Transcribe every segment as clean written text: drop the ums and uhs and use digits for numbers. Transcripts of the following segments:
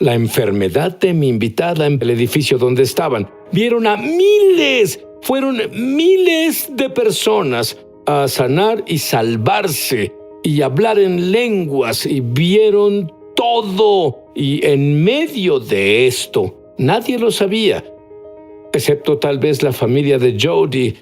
la enfermedad de mi invitada en el edificio donde estaban. Vieron a miles, fueron miles de personas a sanar y salvarse y hablar en lenguas, y vieron todo. Y en medio de esto, nadie lo sabía, excepto tal vez la familia de Jody,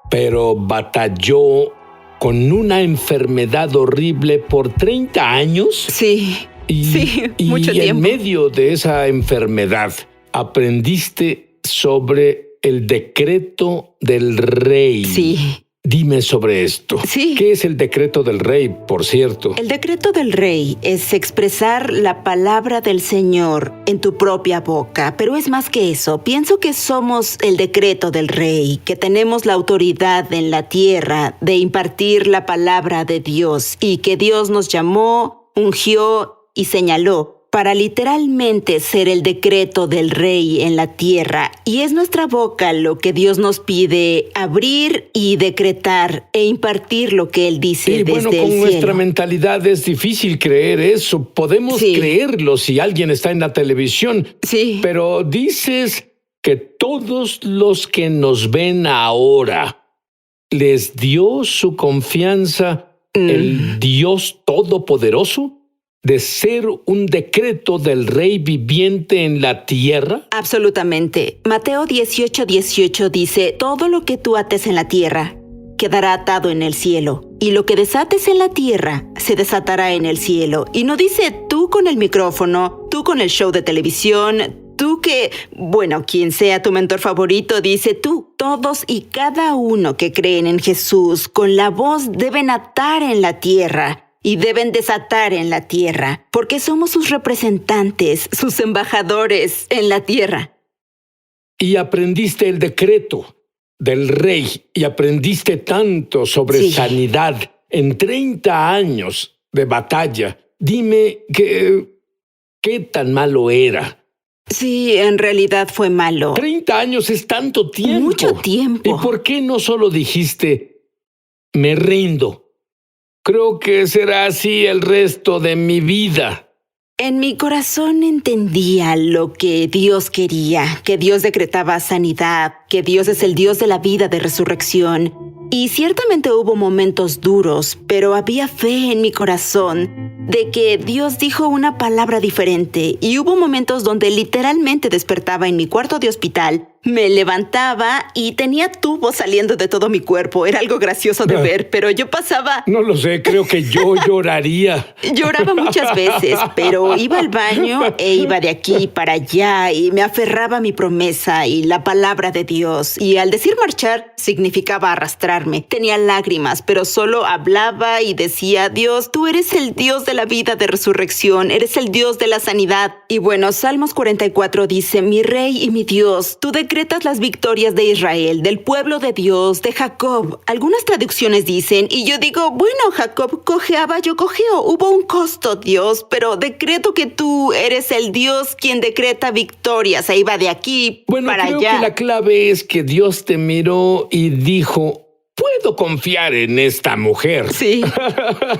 pero batalló con una enfermedad horrible por 30 años. Sí, mucho y tiempo. En medio de esa enfermedad, aprendiste sobre el decreto del rey. Sí. Dime sobre esto. Sí. ¿Qué es el decreto del rey, por cierto? El decreto del rey es expresar la palabra del Señor en tu propia boca, pero es más que eso. Pienso que somos el decreto del rey, que tenemos la autoridad en la tierra de impartir la palabra de Dios, y que Dios nos llamó, ungió y señaló para literalmente ser el decreto del rey en la tierra. Y es nuestra boca lo que Dios nos pide abrir y decretar e impartir lo que Él dice desde el cielo. Con nuestra mentalidad es difícil creer eso. Podemos creerlo si alguien está en la televisión. Sí. Pero dices que todos los que nos ven ahora les dio su confianza el Dios Todopoderoso, de ser un decreto del Rey viviente en la tierra? Absolutamente. Mateo 18:18 dice: todo lo que tú ates en la tierra quedará atado en el cielo, y lo que desates en la tierra se desatará en el cielo. Y no dice tú con el micrófono, tú con el show de televisión, tú que, quien sea tu mentor favorito, dice tú. Todos y cada uno que creen en Jesús con la voz deben atar en la tierra y deben desatar en la tierra, porque somos sus representantes, sus embajadores en la tierra. Y aprendiste el decreto del rey, y aprendiste tanto sobre sanidad en 30 años de batalla. Dime, ¿qué tan malo era? Sí, en realidad fue malo. 30 años es tanto tiempo. Mucho tiempo. ¿Y por qué no solo dijiste, me rindo? Creo que será así el resto de mi vida. En mi corazón entendía lo que Dios quería, que Dios decretaba sanidad, que Dios es el Dios de la vida, de resurrección. Y ciertamente hubo momentos duros, pero había fe en mi corazón de que Dios dijo una palabra diferente. Y hubo momentos donde literalmente despertaba en mi cuarto de hospital, me levantaba y tenía tubos saliendo de todo mi cuerpo. Era algo gracioso de ver, pero yo pasaba... No lo sé, creo que yo lloraría. Lloraba muchas veces, pero iba al baño e iba de aquí para allá y me aferraba a mi promesa y la palabra de Dios. Y al decir marchar, significaba arrastrarme. Tenía lágrimas, pero solo hablaba y decía: Dios, tú eres el Dios de la vida, de resurrección, eres el Dios de la sanidad. Y Salmos 44 dice: mi Rey y mi Dios, tú decretas las victorias de Israel, del pueblo de Dios, de Jacob. Algunas traducciones dicen, y yo digo, Jacob cojeaba, yo cojeo. Hubo un costo, Dios, pero decreto que tú eres el Dios quien decreta victorias. E iba de aquí para allá. Creo que la clave es que Dios te miró y dijo: puedo confiar en esta mujer. Sí.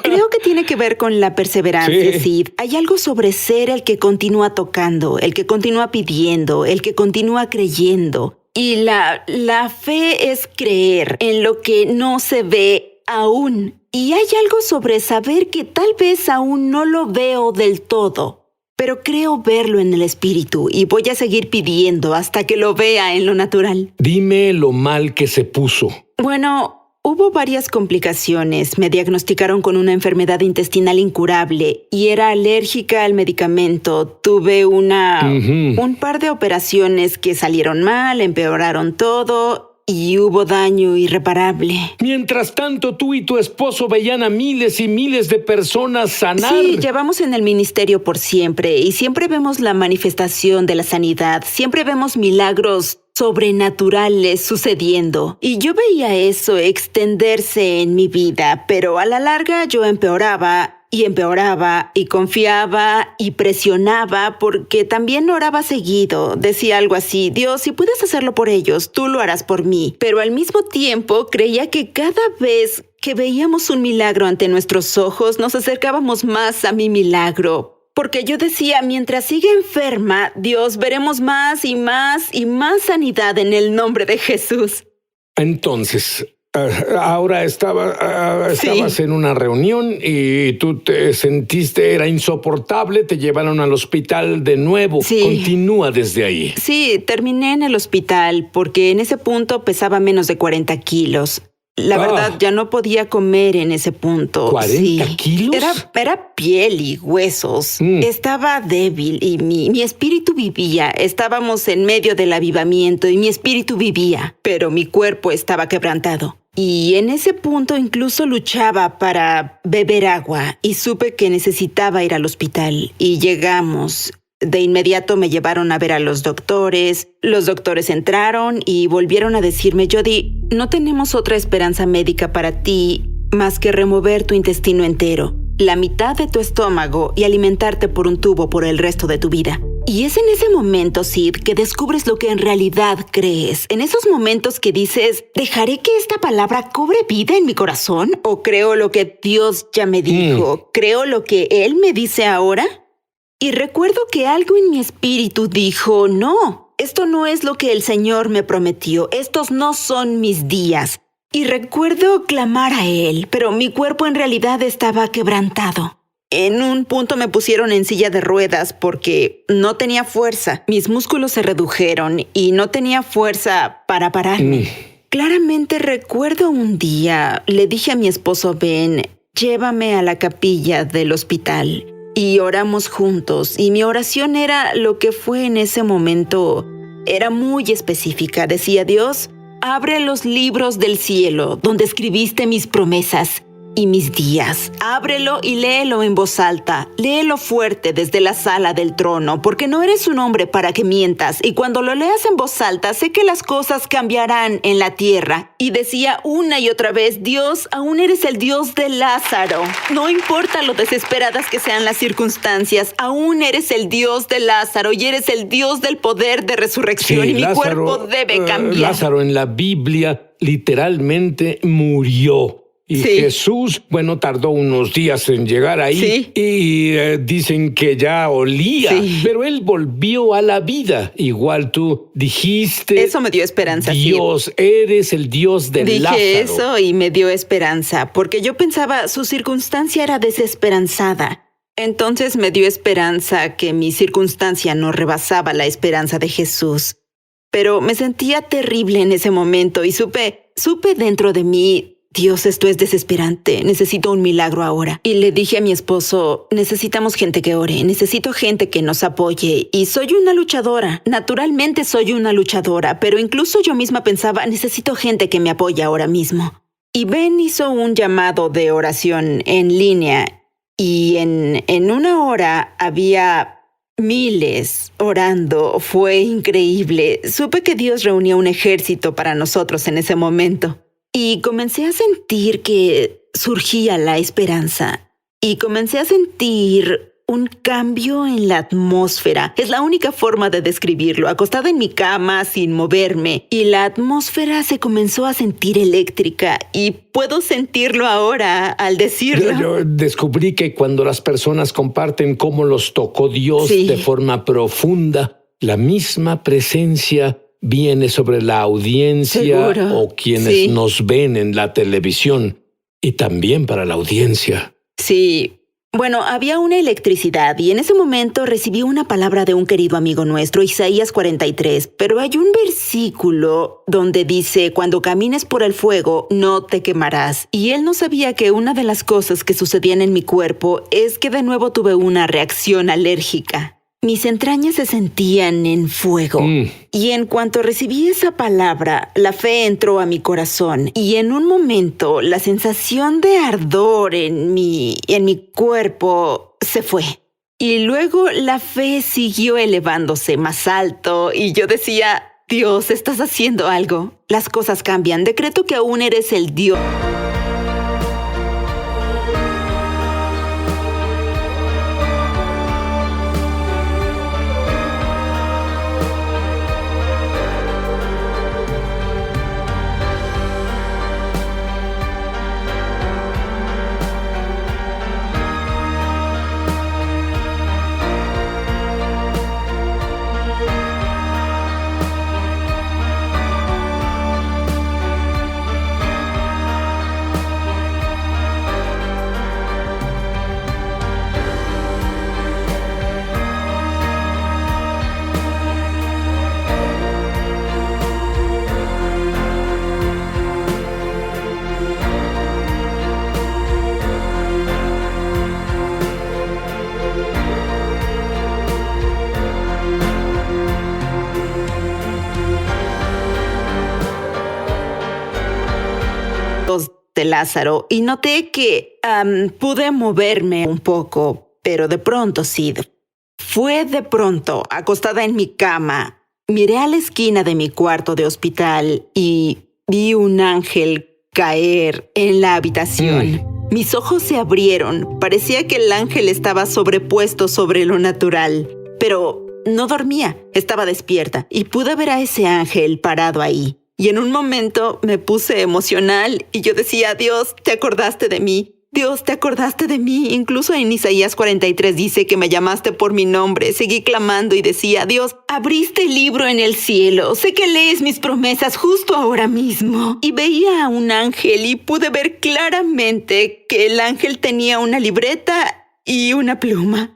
Creo que tiene que ver con la perseverancia, Sid. Hay algo sobre ser el que continúa tocando, el que continúa pidiendo, el que continúa creyendo. Y la fe es creer en lo que no se ve aún. Y hay algo sobre saber que tal vez aún no lo veo del todo, pero creo verlo en el espíritu y voy a seguir pidiendo hasta que lo vea en lo natural. Dime lo mal que se puso. Hubo varias complicaciones. Me diagnosticaron con una enfermedad intestinal incurable y era alérgica al medicamento. Tuve un par de operaciones que salieron mal, empeoraron todo y hubo daño irreparable. Mientras tanto, tú y tu esposo veían a miles y miles de personas sanar. Sí, llevamos en el ministerio por siempre y siempre vemos la manifestación de la sanidad. Siempre vemos milagros sobrenaturales sucediendo. Y yo veía eso extenderse en mi vida, pero a la larga yo empeoraba y confiaba y presionaba porque también oraba seguido. Decía algo así: Dios, si puedes hacerlo por ellos, tú lo harás por mí. Pero al mismo tiempo creía que cada vez que veíamos un milagro ante nuestros ojos, nos acercábamos más a mi milagro. Porque yo decía, mientras siga enferma, Dios, veremos más y más y más sanidad en el nombre de Jesús. Entonces, ahora estabas Sí. en una reunión y tú te sentiste, era insoportable, te llevaron al hospital de nuevo. Sí. Continúa desde ahí. Sí, terminé en el hospital porque en ese punto pesaba menos de 40 kilos. La verdad, ya no podía comer en ese punto. ¿40 kilos? Era piel y huesos. Estaba débil y mi espíritu vivía. Estábamos en medio del avivamiento y mi espíritu vivía, pero mi cuerpo estaba quebrantado. Y en ese punto incluso luchaba para beber agua y supe que necesitaba ir al hospital. Y llegamos. De inmediato me llevaron a ver a los doctores. Los doctores entraron y volvieron a decirme, Jody, no tenemos otra esperanza médica para ti más que remover tu intestino entero, la mitad de tu estómago y alimentarte por un tubo por el resto de tu vida. Y es en ese momento, Sid, que descubres lo que en realidad crees. En esos momentos que dices, ¿dejaré que esta palabra cobre vida en mi corazón? ¿O creo lo que Dios ya me dijo? ¿Creo lo que Él me dice ahora? Y recuerdo que algo en mi espíritu dijo, no, esto no es lo que el Señor me prometió, estos no son mis días. Y recuerdo clamar a Él, pero mi cuerpo en realidad estaba quebrantado. En un punto me pusieron en silla de ruedas porque no tenía fuerza. Mis músculos se redujeron y no tenía fuerza para pararme. Claramente recuerdo un día, le dije a mi esposo Ben, llévame a la capilla del hospital. Y oramos juntos, y mi oración era lo que fue en ese momento. Era muy específica. Decía, Dios, abre los libros del cielo, donde escribiste mis promesas y mis días. Ábrelo y léelo en voz alta. Léelo fuerte desde la sala del trono, porque no eres un hombre para que mientas. Y cuando lo leas en voz alta, sé que las cosas cambiarán en la tierra. Y decía una y otra vez, Dios, aún eres el Dios de Lázaro. No importa lo desesperadas que sean las circunstancias, aún eres el Dios de Lázaro y eres el Dios del poder de resurrección. Sí, y mi Lázaro, cuerpo debe cambiar. Lázaro en la Biblia literalmente murió. Y Sí. Jesús, tardó unos días en llegar ahí. Sí. Y dicen que ya olía, Sí. pero él volvió a la vida. Igual tú dijiste, Eso me dio esperanza, sí. Dios, eres el Dios de Dije Lázaro. eso y me dio esperanza, porque yo pensaba su circunstancia era desesperanzada. Entonces me dio esperanza que mi circunstancia no rebasaba la esperanza de Jesús. Pero me sentía terrible en ese momento y supe dentro de mí, Dios, esto es desesperante, necesito un milagro ahora. Y le dije a mi esposo, necesitamos gente que ore, necesito gente que nos apoye. Y soy una luchadora, naturalmente soy una luchadora, pero incluso yo misma pensaba, necesito gente que me apoye ahora mismo. Y Ben hizo un llamado de oración en línea y en una hora había miles orando. Fue increíble. Supe que Dios reunía un ejército para nosotros en ese momento. Y comencé a sentir que surgía la esperanza. Y comencé a sentir un cambio en la atmósfera. Es la única forma de describirlo. Acostada en mi cama, sin moverme. Y la atmósfera se comenzó a sentir eléctrica. Y puedo sentirlo ahora al decirlo. Yo descubrí que cuando las personas comparten cómo los tocó Dios Sí. de forma profunda, la misma presencia viene sobre la audiencia Seguro. o quienes Sí. nos ven en la televisión y también para la audiencia. Sí. Bueno, había una electricidad y en ese momento recibí una palabra de un querido amigo nuestro, Isaías 43, pero hay un versículo donde dice, cuando camines por el fuego, no te quemarás. Y él no sabía que una de las cosas que sucedían en mi cuerpo es que de nuevo tuve una reacción alérgica. Mis entrañas se sentían en fuego. Y en cuanto recibí esa palabra, la fe entró a mi corazón. Y en un momento, la sensación de ardor en mi cuerpo se fue. Y luego la fe siguió elevándose más alto. Y yo decía, Dios, estás haciendo algo. Las cosas cambian. Decreto que aún eres el Dios. de Lázaro y noté que pude moverme un poco, pero de pronto, Sid. Fue de pronto, acostada en mi cama, miré a la esquina de mi cuarto de hospital y vi un ángel caer en la habitación. Mis ojos se abrieron. Parecía que el ángel estaba sobrepuesto sobre lo natural, pero no dormía, estaba despierta y pude ver a ese ángel parado ahí. Y en un momento me puse emocional y yo decía, Dios, ¿te acordaste de mí? Dios, ¿te acordaste de mí? Incluso en Isaías 43 dice que me llamaste por mi nombre. Seguí clamando y decía, Dios, abriste el libro en el cielo. Sé que lees mis promesas justo ahora mismo. Y veía a un ángel y pude ver claramente que el ángel tenía una libreta y una pluma.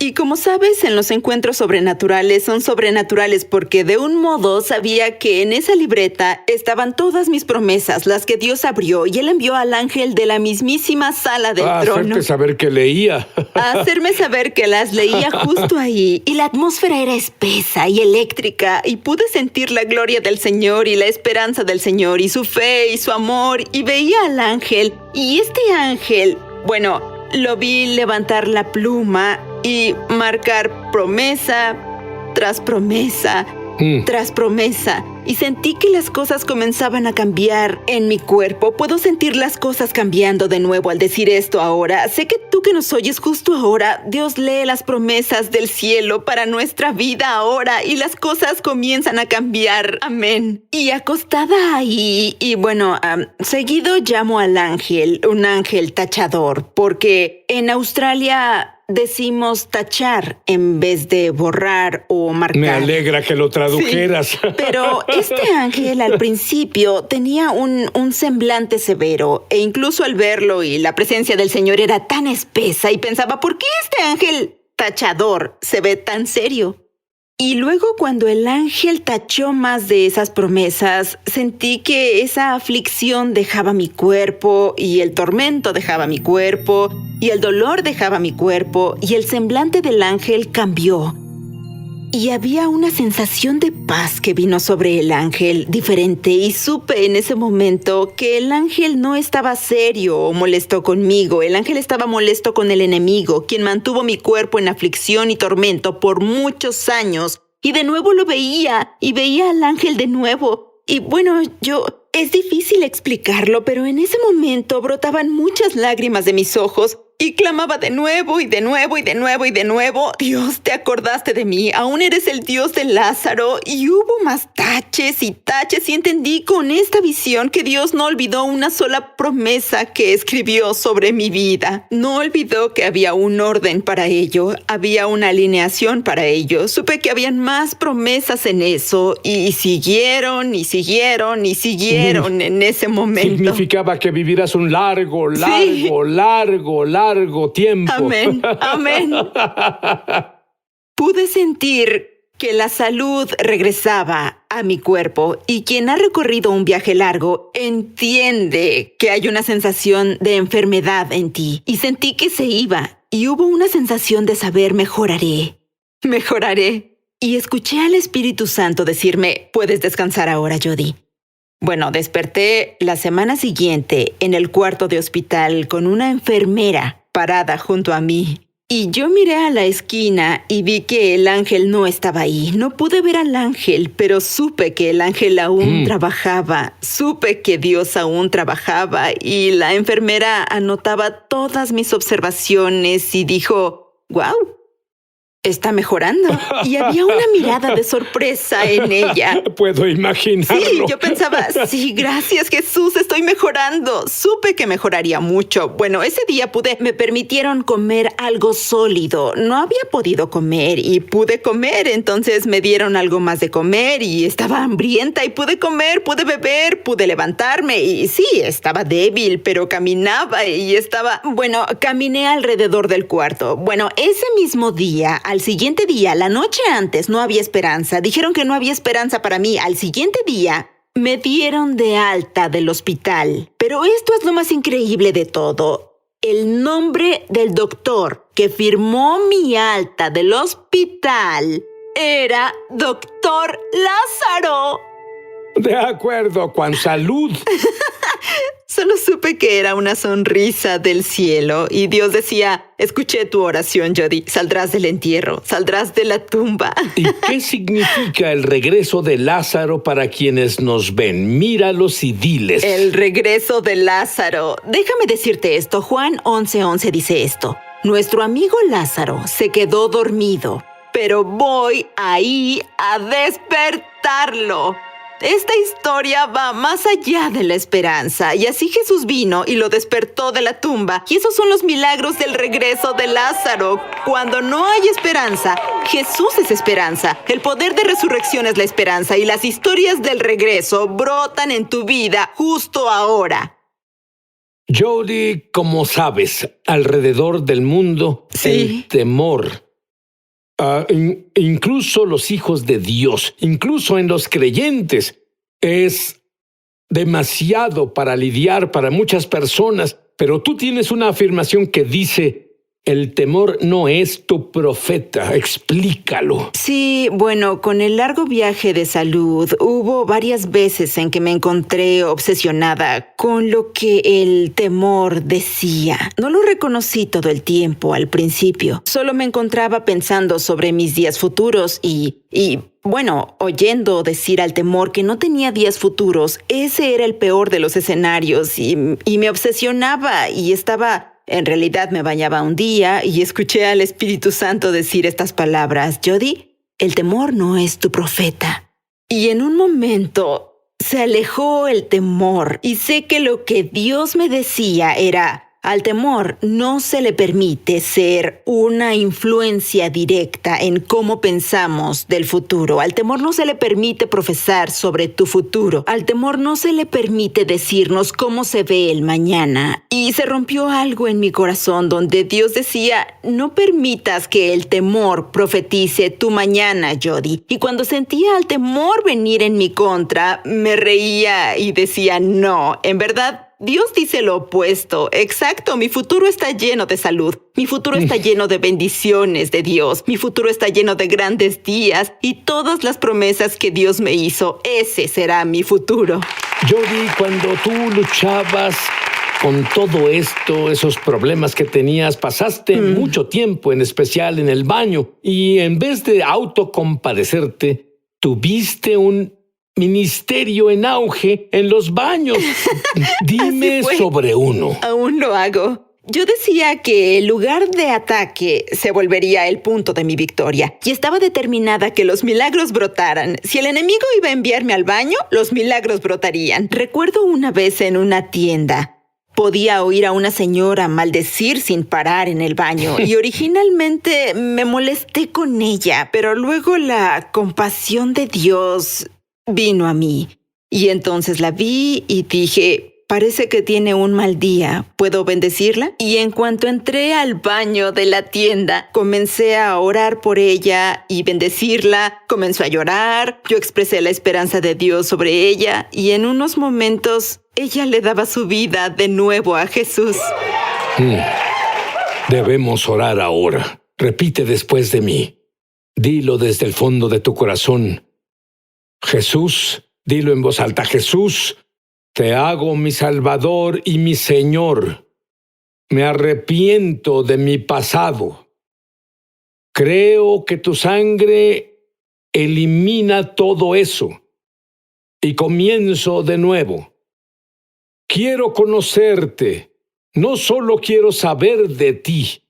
Y como sabes, en los encuentros sobrenaturales son sobrenaturales porque de un modo sabía que en esa libreta estaban todas mis promesas, las que Dios abrió, y Él envió al ángel de la mismísima sala del trono. Hacerte saber que leía. A hacerme saber que las leía justo ahí. Y la atmósfera era espesa y eléctrica, y pude sentir la gloria del Señor y la esperanza del Señor, y su fe y su amor, y veía al ángel. Y este ángel, bueno, lo vi levantar la pluma y marcar promesa tras promesa, tras promesa. Y sentí que las cosas comenzaban a cambiar en mi cuerpo. Puedo sentir las cosas cambiando de nuevo al decir esto ahora. Sé que tú que nos oyes justo ahora, Dios lee las promesas del cielo para nuestra vida ahora y las cosas comienzan a cambiar. Amén. Y acostada ahí, y bueno, seguido llamo al ángel, un ángel tachador, porque en Australia decimos tachar en vez de borrar o marcar. Me alegra que lo tradujeras. Sí, pero este ángel al principio tenía un semblante severo e incluso al verlo y la presencia del Señor era tan espesa y pensaba, ¿por qué este ángel tachador se ve tan serio? Y luego cuando el ángel tachó más de esas promesas, sentí que esa aflicción dejaba mi cuerpo y el tormento dejaba mi cuerpo y el dolor dejaba mi cuerpo y el semblante del ángel cambió. Y había una sensación de paz que vino sobre el ángel diferente y supe en ese momento que el ángel no estaba serio o molesto conmigo. El ángel estaba molesto con el enemigo, quien mantuvo mi cuerpo en aflicción y tormento por muchos años. Y de nuevo lo veía y veía al ángel de nuevo. Y bueno, es difícil explicarlo, pero en ese momento brotaban muchas lágrimas de mis ojos. Y clamaba de nuevo y de nuevo y de nuevo y de nuevo, Dios, te acordaste de mí, aún eres el Dios de Lázaro. Y hubo más taches y entendí con esta visión que Dios no olvidó una sola promesa que escribió sobre mi vida. No olvidó que había un orden para ello, había una alineación para ello. Supe que habían más promesas en eso y siguieron y siguieron y siguieron en ese momento. Significaba que vivirás un largo tiempo. Amén, amén. Pude sentir que la salud regresaba a mi cuerpo y quien ha recorrido un viaje largo entiende que hay una sensación de enfermedad en ti. Y sentí que se iba y hubo una sensación de saber mejoraré. Y escuché al Espíritu Santo decirme, puedes descansar ahora, Jody. Bueno, desperté la semana siguiente en el cuarto de hospital con una enfermera parada junto a mí. Y yo miré a la esquina y vi que el ángel no estaba ahí. No pude ver al ángel, pero supe que el ángel aún trabajaba. Supe que Dios aún trabajaba y la enfermera anotaba todas mis observaciones y dijo, ¡wow! Está mejorando. Y había una mirada de sorpresa en ella. Puedo imaginarlo. Sí, yo pensaba, sí, gracias Jesús, estoy mejorando. Supe que mejoraría mucho. Bueno, ese día me permitieron comer algo sólido. No había podido comer y pude comer, entonces me dieron algo más de comer y estaba hambrienta y pude comer, pude beber, pude levantarme y sí, estaba débil, pero caminaba y caminé alrededor del cuarto. Bueno, ese mismo día, al siguiente día, la noche antes, no había esperanza. Dijeron que no había esperanza para mí. Al siguiente día, me dieron de alta del hospital. Pero esto es lo más increíble de todo. El nombre del doctor que firmó mi alta del hospital era Doctor Lázaro. De acuerdo, con salud. Solo supe que era una sonrisa del cielo y Dios decía, escuché tu oración, Jody. Saldrás del entierro, saldrás de la tumba. ¿Y qué significa el regreso de Lázaro para quienes nos ven? Míralos y diles. El regreso de Lázaro. Déjame decirte esto. Juan 11:11 dice esto. Nuestro amigo Lázaro se quedó dormido, pero voy ahí a despertarlo. Esta historia va más allá de la esperanza, y así Jesús vino y lo despertó de la tumba, y esos son los milagros del regreso de Lázaro. Cuando no hay esperanza, Jesús es esperanza. El poder de resurrección es la esperanza, y las historias del regreso brotan en tu vida justo ahora. Jody, como sabes, alrededor del mundo, Sí. el temor, incluso los hijos de Dios, incluso en los creyentes, es demasiado para lidiar para muchas personas. Pero tú tienes una afirmación que dice, el temor no es tu profeta. Explícalo. Sí, bueno, con el largo viaje de salud, hubo varias veces en que me encontré obsesionada con lo que el temor decía. No lo reconocí todo el tiempo al principio. Solo me encontraba pensando sobre mis días futuros y bueno, oyendo decir al temor que no tenía días futuros. Ese era el peor de los escenarios y me obsesionaba y estaba... En realidad me bañaba un día y escuché al Espíritu Santo decir estas palabras. Jody, el temor no es tu profeta. Y en un momento se alejó el temor y sé que lo que Dios me decía era, al temor no se le permite ser una influencia directa en cómo pensamos del futuro. Al temor no se le permite profesar sobre tu futuro. Al temor no se le permite decirnos cómo se ve el mañana. Y se rompió algo en mi corazón donde Dios decía, no permitas que el temor profetice tu mañana, Jody. Y cuando sentía al temor venir en mi contra, me reía y decía, no, en verdad, Dios dice lo opuesto. Exacto, mi futuro está lleno de salud. Mi futuro está lleno de bendiciones de Dios. Mi futuro está lleno de grandes días y todas las promesas que Dios me hizo. Ese será mi futuro. Jody, cuando tú luchabas con todo esto, esos problemas que tenías, pasaste mucho tiempo, en especial en el baño, y en vez de autocompadecerte, tuviste un ministerio en auge en los baños. Dime sobre uno. Aún lo hago. Yo decía que el lugar de ataque se volvería el punto de mi victoria y estaba determinada que los milagros brotaran. Si el enemigo iba a enviarme al baño, los milagros brotarían. Recuerdo una vez en una tienda. Podía oír a una señora maldecir sin parar en el baño y originalmente me molesté con ella, pero luego la compasión de Dios vino a mí. Y entonces la vi y dije, parece que tiene un mal día, ¿puedo bendecirla? Y en cuanto entré al baño de la tienda, comencé a orar por ella y bendecirla. Comenzó a llorar, yo expresé la esperanza de Dios sobre ella y en unos momentos ella le daba su vida de nuevo a Jesús. Debemos orar ahora. Repite después de mí. Dilo desde el fondo de tu corazón. Jesús, dilo en voz alta, Jesús, te hago mi Salvador y mi Señor. Me arrepiento de mi pasado. Creo que tu sangre elimina todo eso y comienzo de nuevo. Quiero conocerte, no solo quiero saber de ti.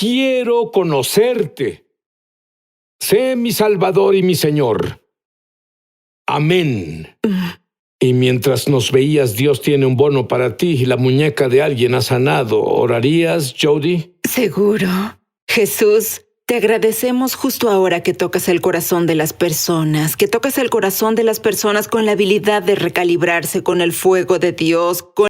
quiero conocerte. Sé mi Salvador y mi Señor. Amén. Y mientras nos veías, Dios tiene un bono para ti y la muñeca de alguien ha sanado. ¿Orarías, Jody? Seguro. Jesús, te agradecemos justo ahora que tocas el corazón de las personas, que tocas el corazón de las personas con la habilidad de recalibrarse con el fuego de Dios, con